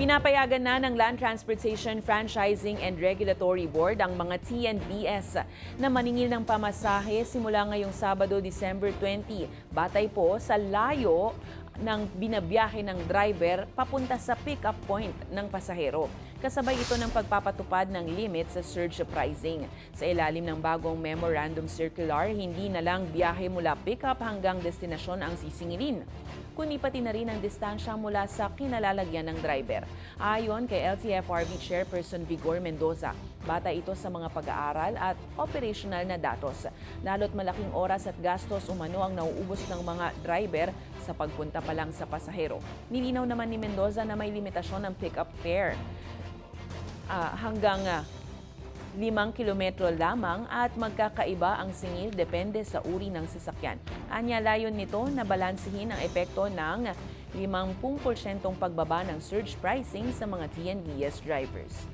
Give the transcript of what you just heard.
Pinapayagan na ng Land Transportation Franchising and Regulatory Board ang mga TNVS na maningil ng pamasahe simula ngayong Sabado, December 20. Batay po sa layo ng binabiyahe ng driver papunta sa pick-up point ng pasahero. Kasabay ito ng pagpapatupad ng limit sa surge pricing. Sa ilalim ng bagong memorandum circular, hindi na lang biyahe mula pick-up hanggang destinasyon ang sisingilin, kundi pati na rin ang distansya mula sa kinalalagyan ng driver. Ayon kay LTFRB Chairperson Vigor Mendoza, bata ito sa mga pag-aaral at operational na datos. Lalo't malaking oras at gastos umano ang nauubos ng mga driver sa pagpunta pa lang sa pasahero. Nilinaw naman ni Mendoza na may limitasyon ng pick-up fare hanggang 5 kilometro lamang at magkakaiba ang singil depende sa uri ng sasakyan. Anya layon nito na balansehin ang epekto ng 50% pagbaba ng surge pricing sa mga TNVS drivers.